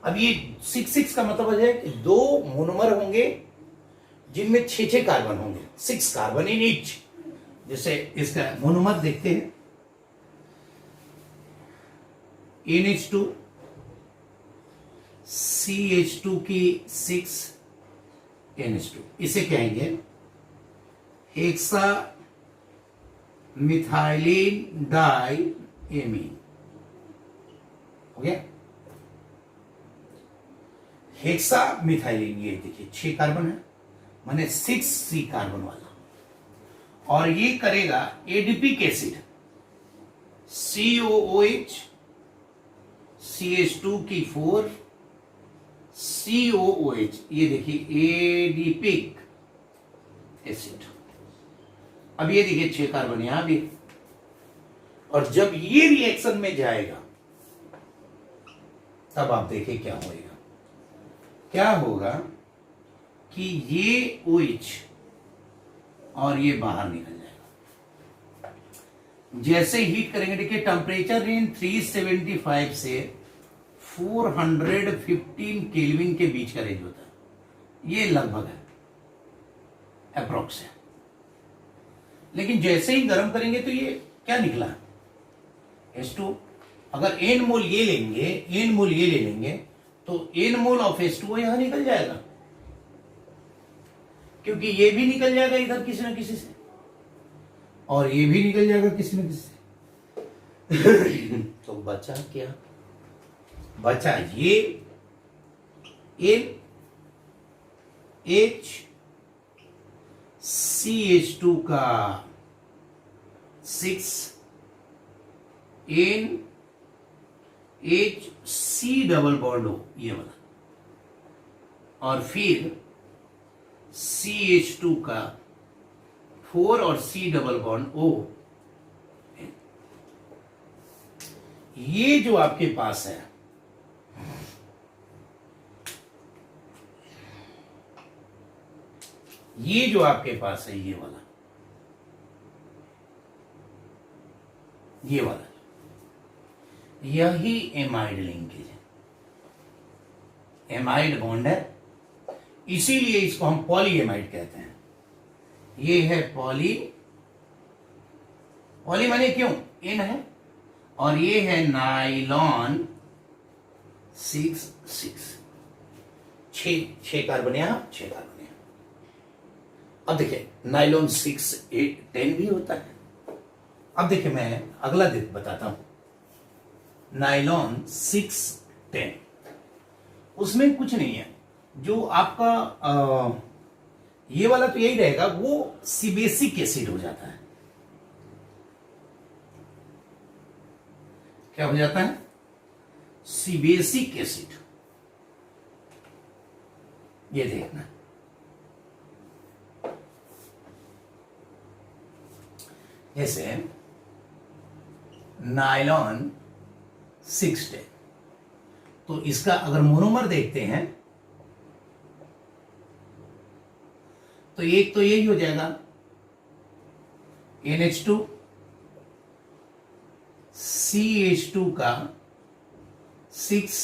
अब ये 6 का मतलब है कि 2 मोनोमर होंगे जिनमें 6 कार्बन होंगे, 6 कार्बन इन ईच। जैसे इसका मोनोमर देखते हैं, NH2 CH2 की 6 NH2, इसे कहेंगे हेक्सा मिथाइलिन डाई एमीन। हो गया। हेक्सा मिथाइलिन, ये देखिए 6 कार्बन है, माने 6 कार्बन वाला, और ये करेगा एडिपिक एसिड COOH CH2 की 4 COOH, ये देखिए एडिपिक एसिड। अब ये देखिए 6 कार्बन यहां भी, और जब ये रिएक्शन में जाएगा तब आप देखिए क्या होगा। क्या होगा कि ये OH और ये बाहर निकल जाएगा। जैसे हीट करेंगे, देखिए टेम्परेचर रेंज 375 से 415 केल्विन के बीच का रेंज होता है, ये लगभग है, अप्रोक्स है। लेकिन जैसे ही गर्म करेंगे तो ये क्या निकला, H2। अगर n मोल ये लेंगे, n मोल ये ले लेंगे, तो n मोल ऑफ H2O यहां निकल जाएगा, क्योंकि ये भी निकल जाएगा इधर किसी न किसी से, और ये भी निकल जाएगा किसी न किसी से। तो बचा क्या, बचा ये NH CH2 का 6 NHC डबल बॉन्ड हो, ये वाला, और फिर CH2 का 4 और C डबल बॉन्ड O। ये जो आपके पास है, ये जो आपके पास है, ये वाला, ये वाला, यही एमाइड लिंकेज है, एमाइड बॉन्ड है, इसीलिए इसको हम पॉली एमाइड कहते हैं। ये है पॉली, पॉली माने क्यों, N है, और ये है नाइलॉन 6 6 कार्बन यहां, 6 कार्बन यहां। अब देखिए नाइलॉन 6 8 10 भी होता है। अब देखिए मैं अगला बताता हूं, नाइलॉन 6 10, उसमें कुछ नहीं है, जो आपका ये वाला तो यही रहेगा, वो सिबेसिक एसिड हो जाता है। क्या हो जाता है, सिबेसिक एसिड। ये देखना, जैसे नाइलॉन 6 10, तो इसका अगर मोनोमर देखते हैं तो एक तो यही हो जाएगा NH2 CH2 का 6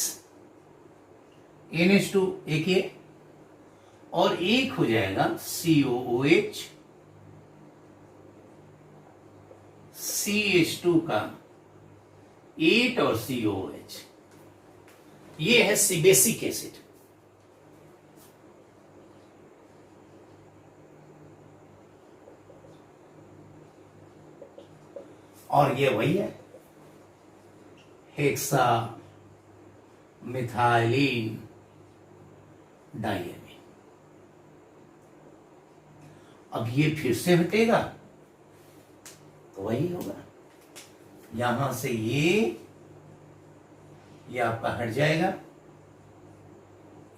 NH2, एक ये, और एक हो जाएगा COOH CH2 का 8 और COOH। ये है सिबेसिक एसिड। और ये वही है हेक्सा मिथाइलिन डाइएमीन। अब ये फिर से हटेगा तो वही होगा, यहां से ये आपका हट जाएगा,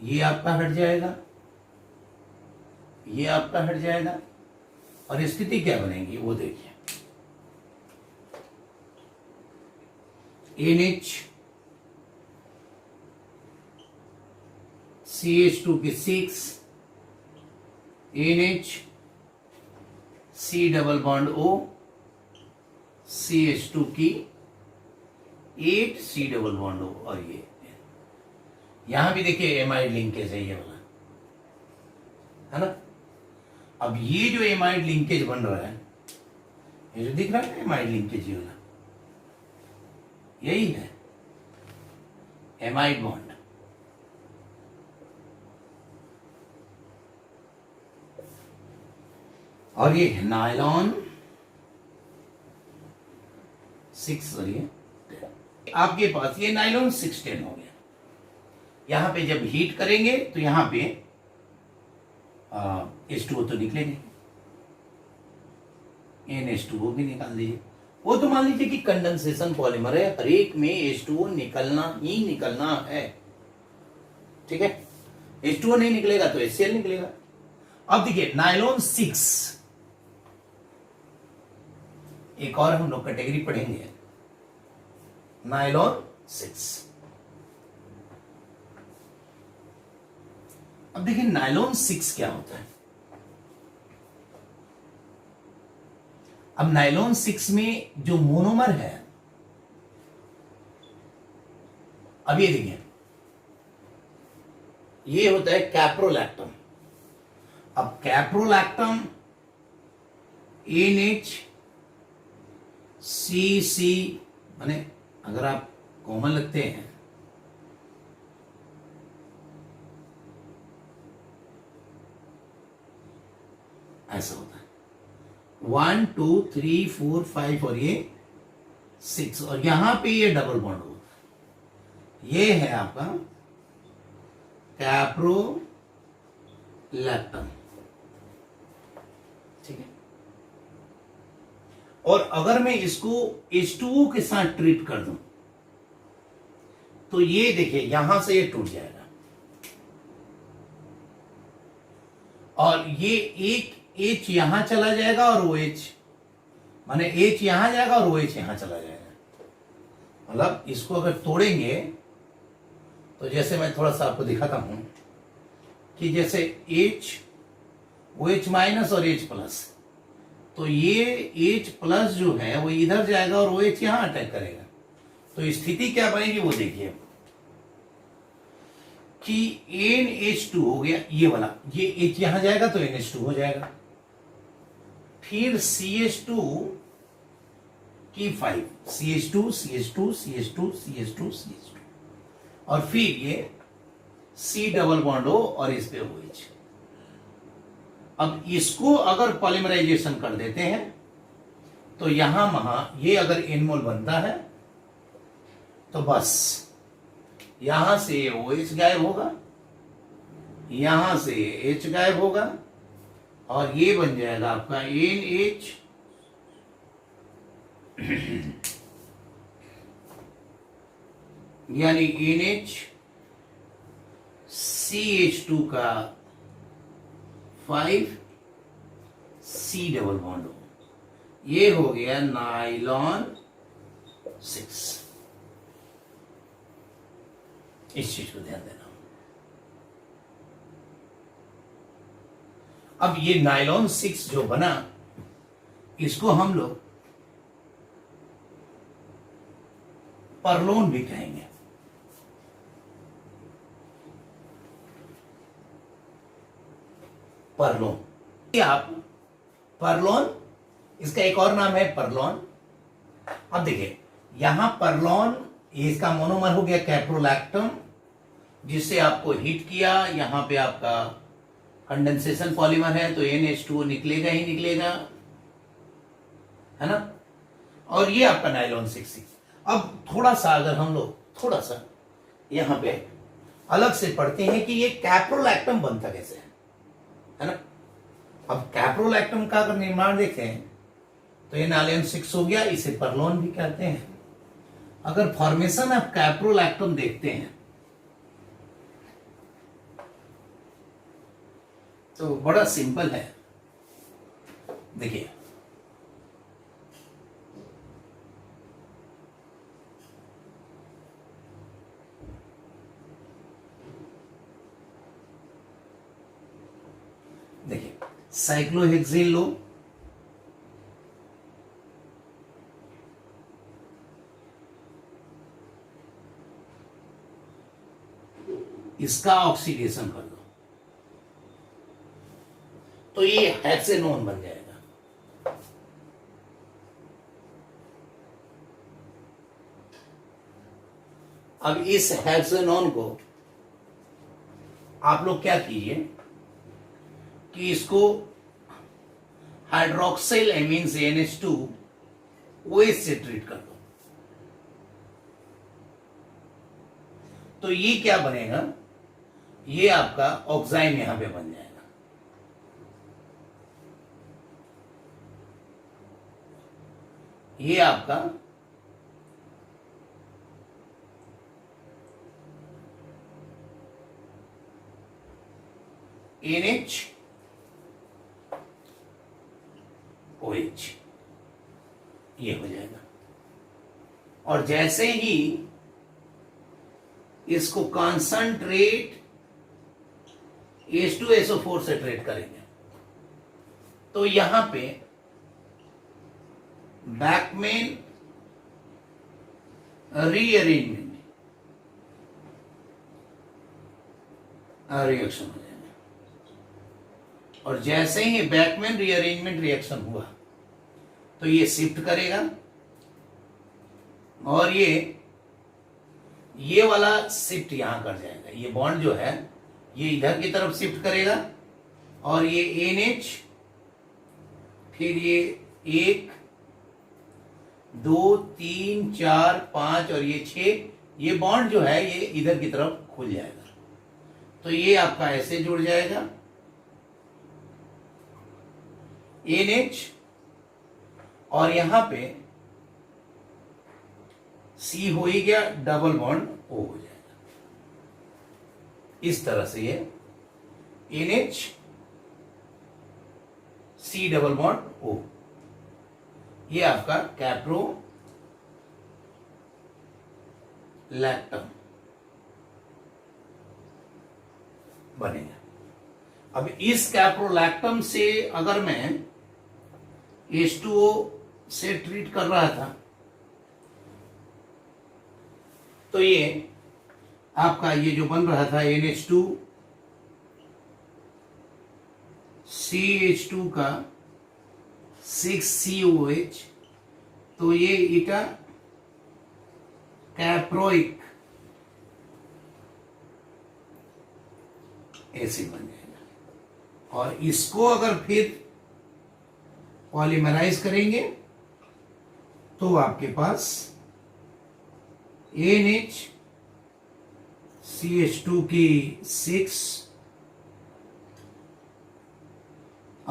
ये आपका हट जाएगा, ये आपका हट जाएगा, और स्थिति क्या बनेगी वो देखिए, NH CH2 की 6 NH C double bond O CH2 की 8 C डबल बॉन्ड O, और यहां भी देखिए एमाइड लिंकेज है ये वाला, है ना। अब ये जो एमाइड लिंकेज बन रहा है, ये जो दिख रहा है एमाइड लिंकेज, ये वाला यही है एमाइड बॉन्ड। और ये नायलॉन 6, सॉरी आपके पास ये नायलॉन 610 हो गया। यहां पे जब हीट करेंगे तो यहां पे H2O तो निकलेंगे, NH2O भी निकाल दीजिए। वो तो मान लीजिए कि कंडेंसेशन पॉलीमर है, हर एक में H2O निकलना ही निकलना है, ठीक है। H2O नहीं निकलेगा तो HCl निकलेगा। अब देखिए नायलॉन 6, एक और हम लोग कैटेगरी पढ़ेंगे, नायलॉन 6। अब देखिए नायलॉन 6 क्या होता है। अब नायलॉन 6 में जो मोनोमर है, अब ये देखिए ये होता है कैप्रोलैक्टम। अब कैप्रोलैक्टम NHCC, माने अगर आप कॉमन लगते हैं ऐसा होता है 1 2 3 4 5 और ये 6, और यहां पे ये डबल बॉन्ड होता है। ये है आपका कैप्रोलैक्टम, ठीक है। और अगर मैं इसको H2O के साथ ट्रीट कर दूं तो ये देखिए यहां से ये टूट जाएगा, और ये एक H यहां चला जाएगा और OH, माने H यहां जाएगा और OH यहां चला जाएगा। मतलब इसको अगर तोड़ेंगे तो जैसे मैं थोड़ा सा आपको दिखाता हूं कि जैसे H OH माइनस और H प्लस, तो ये H प्लस जो है वो इधर जाएगा और OH यहां अटैक करेगा। तो स्थिति क्या बनेगी वो देखिए कि NH2 हो गया ये वाला, ये H यहां जाएगा तो NH2 हो जाएगा, फिर CH2 की 5, CH2 CH2 CH2 CH2 CH2, और फिर ये C डबल बॉन्ड हो और इस पे OH। अब इसको अगर पॉलीमराइजेशन कर देते हैं तो यहां वहां ये अगर एनमोल बनता है तो बस यहां से OH गायब होगा, यहां से H गायब होगा, और ये बन जाएगा आपका NH यानी NH CH2 का 5 C डबल बॉन्ड हो, ये हो गया नायलॉन 6। इस चीज को ध्यान देना। अब ये नायलॉन 6 जो बना, इसको हम लोग परलोन भी कहेंगे। परलोन, ये आप परलोन, इसका एक और नाम है परलोन। अब देखिए यहां परलोन, इसका मोनोमर हो गया कैप्रोलैक्टम, जिससे आपको हिट किया, यहां पे आपका कंडेंसेशन पॉलीमर है तो NH2O निकलेगा ही निकलेगा, है ना। और ये आपका नायलॉन 6। अब थोड़ा सा अगर हम लोग थोड़ा सा यहां पे अलग से पढ़ते हैं कि ये कैप्रोलैक्टम बनता कैसे है ना। अब कैप्रोलैक्टम का अगर निर्माण देखें तो ये नायलॉन 6 हो गया, इसे परलोन भी कहते हैं। अगर फॉर्मेशन ऑफ कैप्रोलैक्टम देखते हैं तो बड़ा सिंपल है। देखिए देखिए साइक्लोहेक्सेन लो, इसका ऑक्सीडेशन कर दो तो ये हेक्सेनोन बन जाएगा। अब इस हेक्सेनोन को आप लोग क्या कीजिए कि इसको हाइड्रोक्सिल एमीन से NH2 OH से ट्रीट कर दो तो ये क्या बनेगा, ये आपका ऑक्साइम यहां पे बन जाएगा। ये आपका NH OH ये हो जाएगा। और जैसे ही इसको कॉन्संट्रेट H2SO4 से ट्रीट करेंगे तो यहां पे बैकमेन रीअरेंजमेंट रिएक्शन हो जाएगा। और जैसे ही बैकमेन रीअरेंजमेंट रिएक्शन हुआ तो ये शिफ्ट करेगा और ये वाला शिफ्ट यहां कर जाएगा। ये बॉन्ड जो है ये इधर की तरफ शिफ्ट करेगा और ये NH फिर ये 1 2 3 4 5 और ये 6 ये बॉन्ड जो है ये इधर की तरफ खुल जाएगा तो ये आपका ऐसे जुड़ जाएगा NH और यहां पे C हो ही गया, डबल बॉन्ड O हो जाएगा। इस तरह से ये NH C double bond O ये आपका कैप्रोलैक्टम बनेगा। अब इस कैप्रोलैक्टम से अगर मैं H2O से ट्रीट कर रहा था तो ये आपका ये जो बन रहा था NH2 CH2 का 6COH तो ये इटा कैप्रोइक एसिड बन जाएगा। और इसको अगर फिर पॉलीमराइज करेंगे तो आपके पास NHCH2 की 6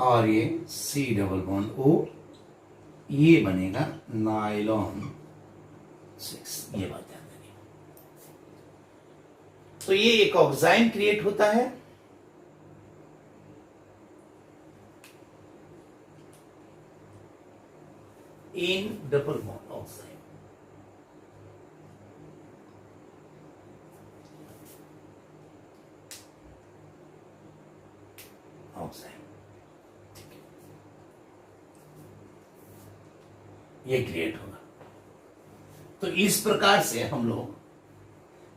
और ये C डबल बॉन्ड O ये बनेगा नाइलॉन 6। ये बात ध्यान देनी। तो ये एक ऑक्साइड क्रिएट होता है इन डबल बॉन्ड ऑक्साइड। ये क्रिएट होगा। तो इस प्रकार से हम लोग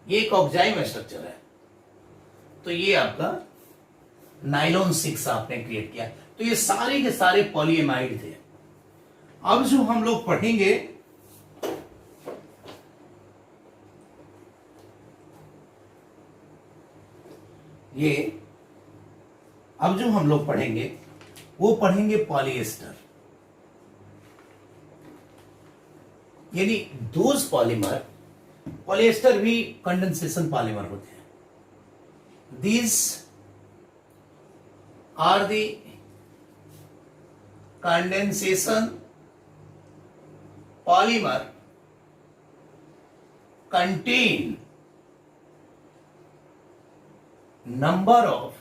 ये एक ऑक्साइड स्ट्रक्चर है तो ये आपका नाइलॉन 6 आपने क्रिएट किया। तो ये सारे के सारे पॉलीएमाइड थे। अब जो हम लोग पढ़ेंगे अब जो हम लोग पढ़ेंगे वो पढ़ेंगे पॉलीएस्टर, यानी दोज पॉलीमर, पॉलीएस्टर भी कंडेंसेशन पॉलीमर होते हैं। These are the condensation polymer contain number of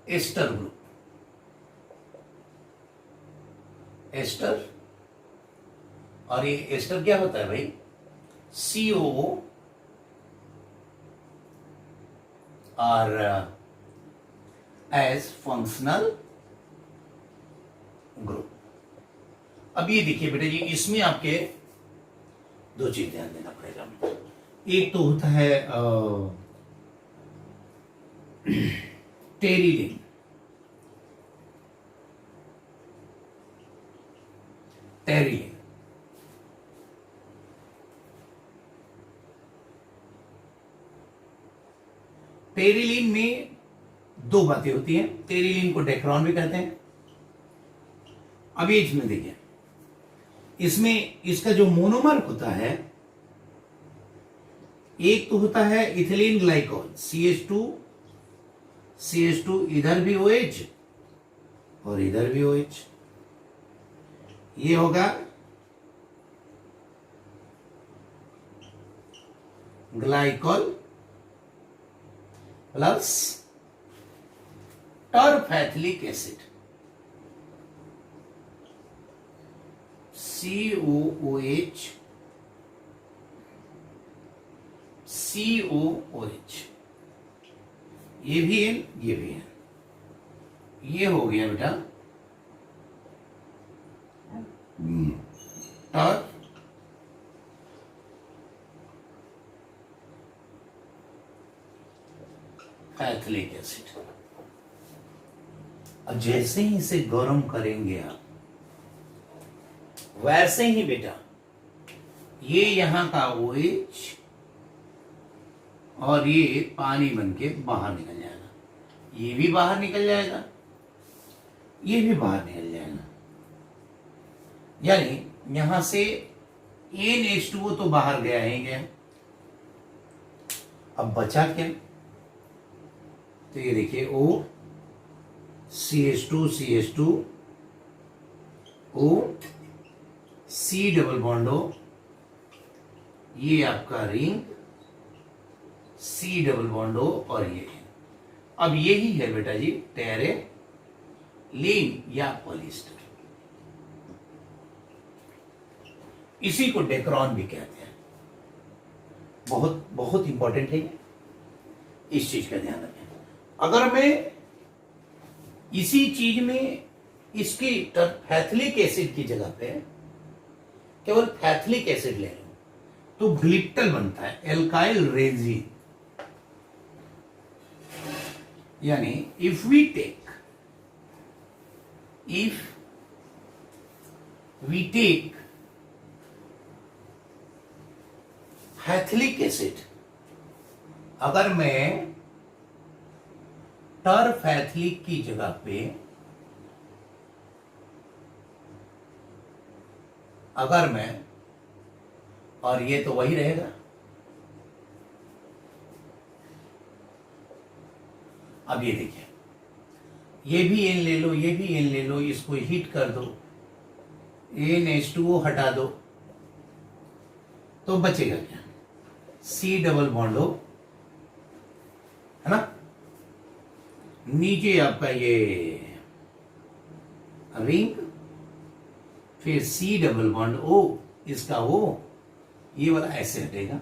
ester group. Ester, और ये एस्टर क्या होता है भाई? COO और एज फंक्शनल ग्रुप। अब ये देखिए बेटा जी, इसमें आपके दो चीज ध्यान देना पड़ेगा। एक तो होता है टेरिलिन, टेरिलिन, टेरिलिन में दो बातें होती हैं। टेरिलिन को डेक्रोन भी कहते हैं। अभी इसमें देखिए, इसमें इसका जो मोनोमर होता है, एक तो होता है इथिलीन ग्लाइकोल CH2 इधर भी OH और इधर भी OH, ये होगा ग्लाइकोल प्लस टर्फेथिलिक एसिड COOH, ये भी है, ये भी है, ये हो गया बेटा टर्फेथिलिक एसिड। अब जैसे ही इसे गर्म करेंगे आप, वैसे ही बेटा ये यहां का OH और ये पानी बन के बाहर निकल जाएगा, ये भी बाहर निकल जाएगा, ये भी बाहर निकल जाएगा। यानी यहां से NH2O तो बाहर गया ही गया। अब बचा क्या? तो ये देखिए O CH2 O C double bond O, ये आपका ring C double bond O और ये। अब यही है बेटा जी टेरेलिन या पॉलिएस्टर। इसी को डेक्रोन भी कहते हैं। बहुत बहुत इंपॉर्टेंट है, इस चीज का ध्यान रखें। अगर मैं इसी चीज में इसकी टर्फेथिलिक एसिड की जगह पे केवल फैथिलिक एसिड ले लूं तो ग्लिप्टल बनता है, एल्काइल रेजिन। यानी इफ वी टेक फैथिलिक एसिड, अगर मैं टर्फेथिलिक की जगह पे अगर मैं, और ये तो वही रहेगा, अब ये देखिए, ये भी एन ले लो, ये भी एन ले लो, इसको हीट कर दो, NH2O हटा दो, तो बचेगा क्या? C डबल बॉन्ड O, है ना, नीचे आपका ये रिंग, फिर C डबल बॉन्ड O, इसका O, ये वाला ऐसे हटेगा,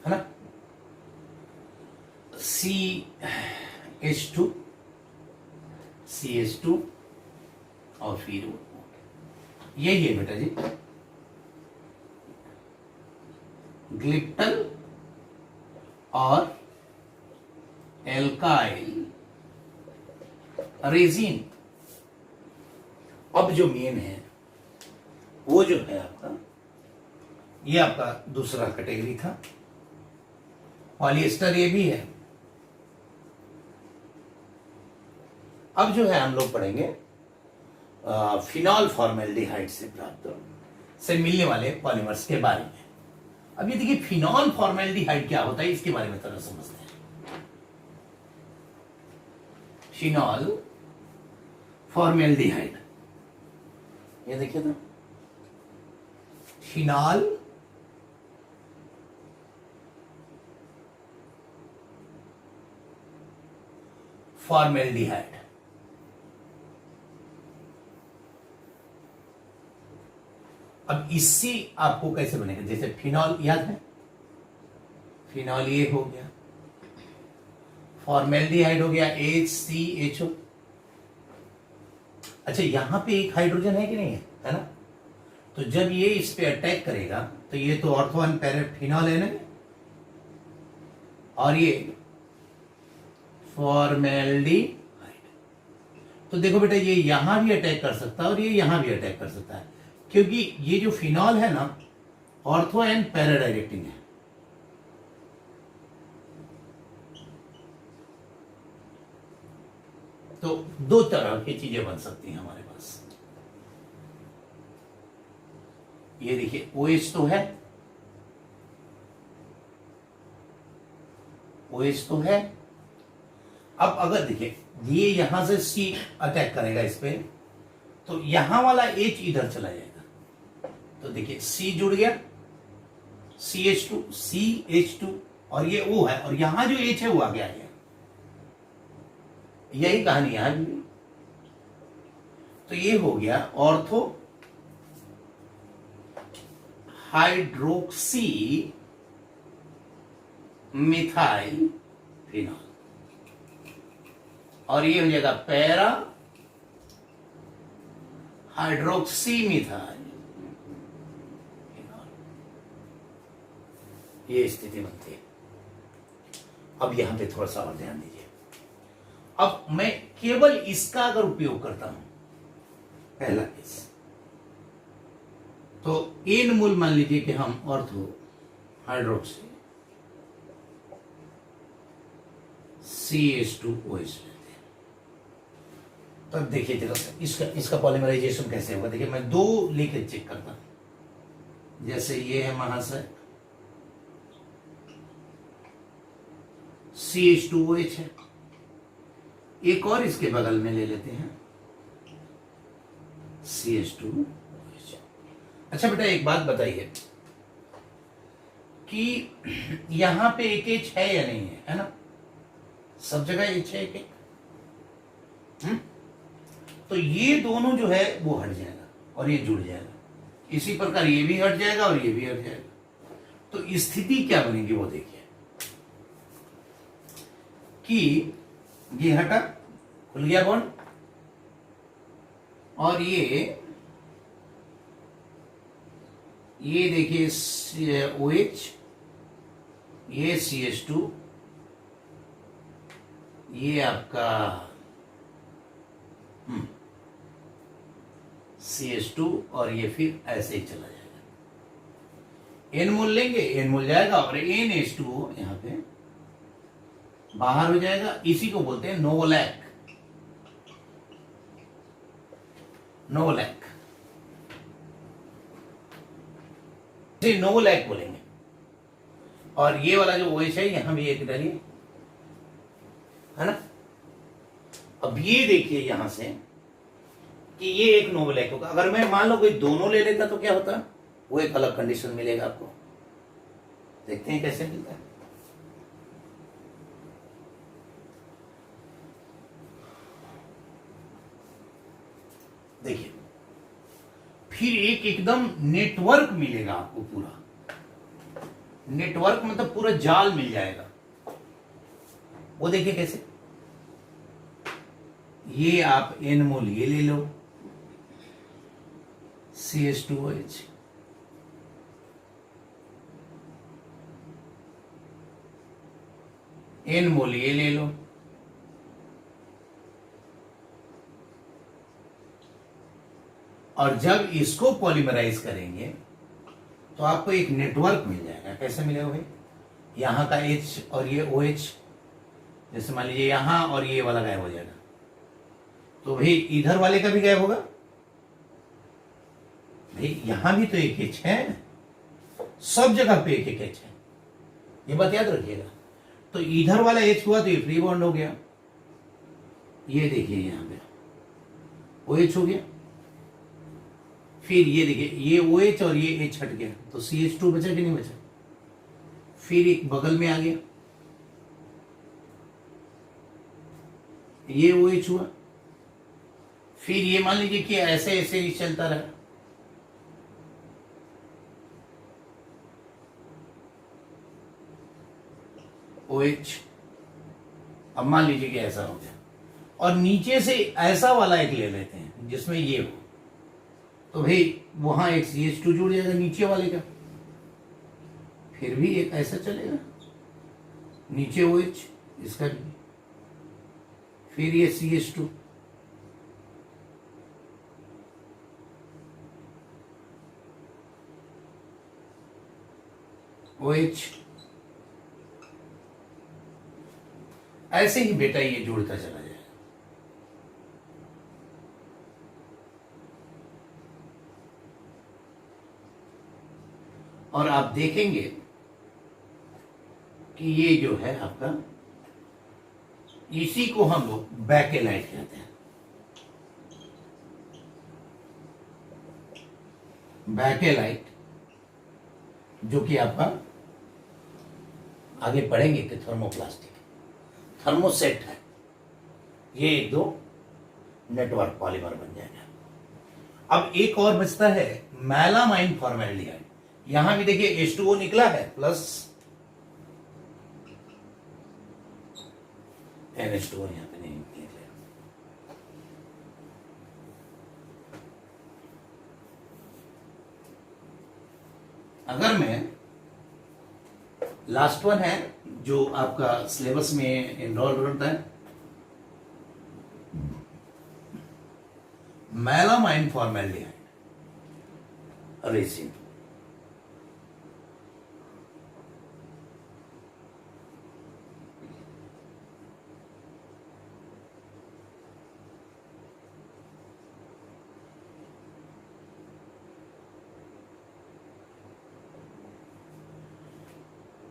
है ना, CH2 और फिर यही है बेटा जी ग्लिप्टल और एल्काइल रेजिन। अब जो मेन है वो जो है आपका, ये आपका दूसरा कैटेगरी था। पॉलिएस्टर ये भी है। अब जो है हम लोग पढ़ेंगे फिनॉल फॉर्मेल्डिहाइड से प्राप्त से मिलने वाले पॉलीमर्स के बारे में। अब ये देखिए फिनॉल फॉर्मेल्डिहाइड क्या होता है, इसके बारे में थोड़ा समझते हैं। फिनॉल फॉर्मेल्डिहाइड, ये देखिए तो फिनॉल फॉर्मेल्डिहाइड, अब इससे आपको कैसे बनेगा? जैसे फिनॉल याद है, फिनॉल ये हो गया, फॉर्मेल्डिहाइड हो गया HCHO। अच्छा यहां पे एक हाइड्रोजन है कि नहीं है, है ना, तो जब ये इस पे अटैक करेगा तो ये तो ऑर्थो वन पैरा फिनॉल है ना, और ये फॉर्मेल्डिहाइड। तो देखो बेटा, ये यहां भी अटैक कर सकता है और ये यहां भी अटैक कर सकता है, क्योंकि ये जो फिनॉल है ना, ऑर्थो एंड पैरा डायरेक्टिंग है। तो दो तरह की चीजें बन सकती हैं हमारे पास। ये देखिए OH तो है, OH तो है। अब अगर देखिए ये यहां से C अटैक करेगा इस पे, तो यहां वाला H इधर चला जाएगा। तो देखिए C जुड़ गया, CH2 और ये O है, और यहां जो H है वो आगे आ गया। यही कहानी यहां भी। तो ये हो गया ऑर्थो हाइड्रोक्सी मिथाइल फिनॉल, और ये हो जाएगा पैरा हाइड्रोक्सी मिथाइल फिनॉल। ये स्थिति बनती है। अब यहां पे थोड़ा सा और ध्यान दीजिए। अब मैं केवल इसका अगर उपयोग करता हूं, पहला केस, तो एन मोल मान लीजिए कि हम ऑर्थो हाइड्रोक्सी CH2OH लेते हैं। तब देखिए जरा इसका पॉलीमराइजेशन कैसे होगा। देखिए मैं दो लेके चेक करता हूं। जैसे ये है महाशय, CH2OH है। एक और इसके बगल में ले लेते हैं, CH2OH। अच्छा बेटा, एक बात बताइए कि यहां पे एक H है या नहीं है ना? सब जगह H है एक। तो ये दोनों जो है वो हट जाएगा और ये जुड़ जाएगा। इसी प्रकार ये भी हट जाएगा और ये भी हट जाएगा। तो स्थिति क्या बनेगी वो देखिए कि ये हटा, खुल गया बॉन्ड, और ये देखिए OH, ये CH2, ये आपका CH2, और ये फिर ऐसे ही चला जाएगा। N मोल लेंगे, N मोल जाएगा और NH2O यहां पे बाहर हो जाएगा। इसी को बोलते हैं नोवोलैक। नोवोलैक बोलेंगे। और ये वाला जो OH है यहां भी एक डालिए, है ना। अब ये देखिए यहां से कि ये एक नोवोलैक होगा। अगर मैं मान लो कोई दोनों ले लेता तो क्या होता, वो एक अलग कंडीशन मिलेगा आपको। देखते हैं कैसे मिलता है। देखिए फिर एक एकदम नेटवर्क मिलेगा आपको, पूरा नेटवर्क मतलब पूरा जाल मिल जाएगा। वो देखिए कैसे। ये आप N मोल ये ले लो, CH2OH, N मोल ये ले लो, और जब इसको पॉलीमराइज करेंगे तो आपको एक नेटवर्क मिल जाएगा। कैसे मिलेगा भाई? यहां का H और ये OH, जैसे मान लीजिए यहां, और ये वाला गायब हो जाएगा, तो भाई इधर वाले का भी गायब होगा। भाई यहां भी तो एक H है, सब जगह पे एक एक H है, ये बात याद रखिएगा। तो इधर वाला H हुआ तो ये फ्री बॉन्ड हो गया। ये देखिए यहां पे OH हो गया। फिर ये देखिए ये OH और ये H हट गया, तो CH2 बचा कि नहीं बचा। फिर एक बगल में आ गया, ये OH हुआ। फिर ये मान लीजिए कि ऐसे ऐसे ही चलता रहा, OH। अब मान लीजिए कि ऐसा हो गया, और नीचे से ऐसा वाला एक ले लेते हैं जिसमें ये हो, तो भाई वहां एक CH2 जुड़ जाएगा नीचे वाले का। फिर भी एक ऐसा चलेगा, नीचे OH, इसका भी। फिर ये CH2, OH, ऐसे ही बेटा ये जुड़ता चला जाए। और आप देखेंगे कि ये जो है आपका, इसी को हम लोग बैकेलाइट कहते हैं। बैकेलाइट जो कि आपका आगे पढ़ेंगे कि थर्मोप्लास्टिक, थर्मोसेट है, ये एक दो नेटवर्क पॉलीमर बन जाएगा। अब एक और बचता है मेलामाइन फॉर्मेल्डिहाइड। यहां भी देखिए H2O निकला है प्लस NH2O यहां पे नहीं निकलेगा। अगर मैं लास्ट वन है जो आपका सिलेबस में इनरोल रहता है, मेलामाइन फॉर्मेल्डिहाइड रेजिन।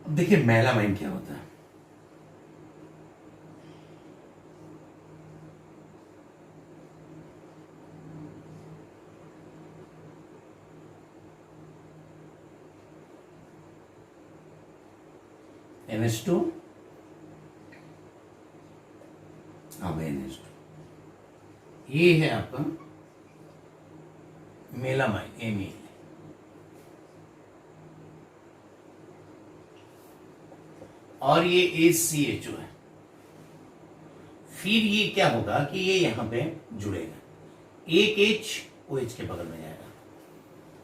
देखिए मेलामाइन क्या होता है। NH2, अब NH2, ये है आपका मेलामाइन, एमील। और ये ACHO है। फिर ये क्या होगा कि ये यहां पे जुड़ेगा, एक H OH के बगल में जाएगा,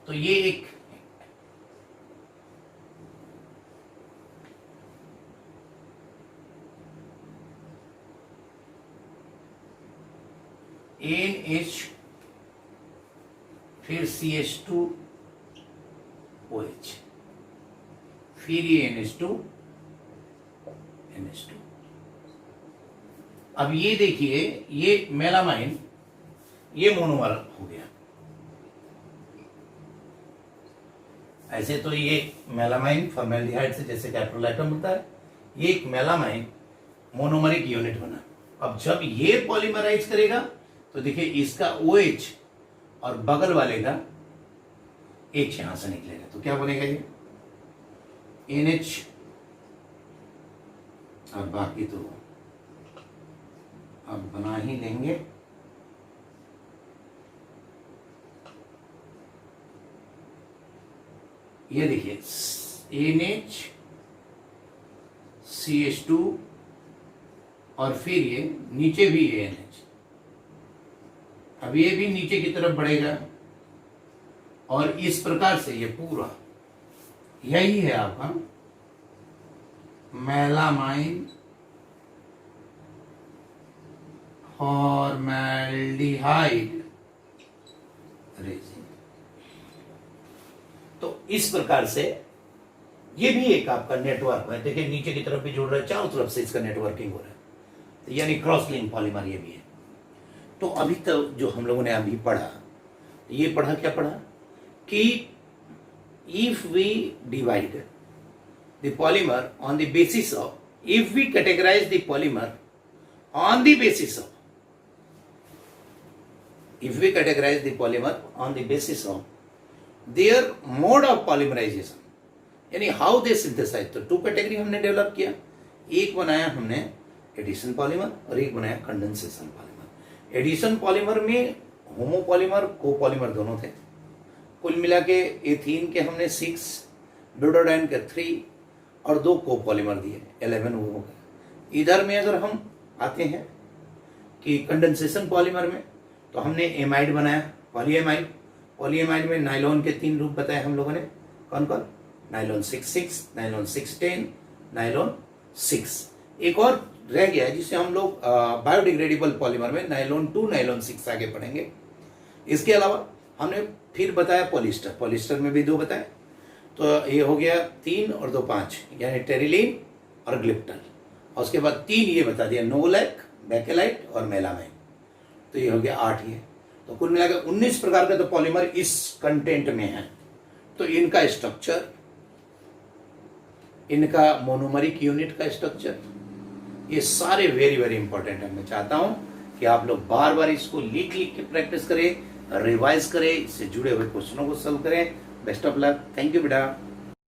तो ये एक NH, फिर CH2 OH, फिर ये NH2 NH2। अब ये देखिए ये मेलामाइन, ये मोनोमर हो गया। ऐसे तो ये मेलामाइन फॉर्मेल्डिहाइड से जैसे कैप्रोलाइटम होता है, ये एक मेलामाइन मोनोमरिक यूनिट बना। अब जब ये पॉलीमराइज करेगा तो देखिए इसका OH और बगल वाले का H यहां से निकलेगा, तो क्या बनेगा ये NH, और बाकी तो अब बना ही लेंगे। ये देखिए NH, CH2 और फिर ये नीचे भी NH। अब ये भी नीचे की तरफ बढ़ेगा और इस प्रकार से ये पूरा, यही है आपका मेलामाइन फॉर्मेल्डिहाइड रेजिन। तो इस प्रकार से ये भी एक आपका नेटवर्क है। देखिए नीचे की तरफ भी जुड़ रहा है, चारों तरफ से इसका नेटवर्किंग हो रहा है, तो यानी क्रॉस लिंक पॉलीमर ये भी है। तो अभी तक जो हम लोगों ने अभी पढ़ा, ये पढ़ा क्या पढ़ा कि if we divide the polymer on the basis of, if we categorize the polymer on the basis of, if we categorize the polymer on the basis of their mode of polymerization, यानी how they synthesize, तो 2 category हमने develop किया। एक बनाया हमने addition polymer और एक बनाया कंडेंसेशन पॉलीमर। एडिशन पॉलीमर में होमोपॉलीमर कोपॉलीमर दोनों थे। कुल मिला के एथीन के हमने 6, ब्यूटाडाइन के 3 और 2 कोपॉलीमर दिए, 11 वो हो गए। इधर में अगर हम आते हैं कि कंडेंसेशन पॉलीमर में, तो हमने एमाइड बनाया, पॉलीएमाइड। पॉलीएमाइड में नाइलॉन के 3 रूप बताए हम लोगों ने, कौन कौन, नाइलॉन 6,6, नाइलॉन 6,10, नाइलॉन 6। एक और रह गया है जिसे हम लोग बायोडिग्रेडेबल पॉलीमर में नायलॉन 2 नायलॉन 6 आगे पढ़ेंगे। इसके अलावा हमने फिर बताया पॉलिस्टर, पॉलिस्टर में भी 2 बताए, तो ये हो गया 3 और 2 5, यानी टेरिलीन और ग्लिप्टन। और उसके बाद 3 ये बता दिया, नोवोलैक, बेकेलाइट और मेलामाइन, तो ये हो गया 8 ये। तो कुल मिलाकर 19 प्रकार का तो पॉलीमर इस कंटेंट में है। तो इनका स्ट्रक्चर, इनका मोनोमरिक यूनिट का स्ट्रक्चर, ये सारे वेरी वेरी इंपॉर्टेंट है। मैं चाहता हूं कि आप लोग बार बार इसको लिख लिख के प्रैक्टिस करें, रिवाइज करें, इससे जुड़े हुए क्वेश्चनों को सॉल्व करें। Best of luck, thank you बेटा।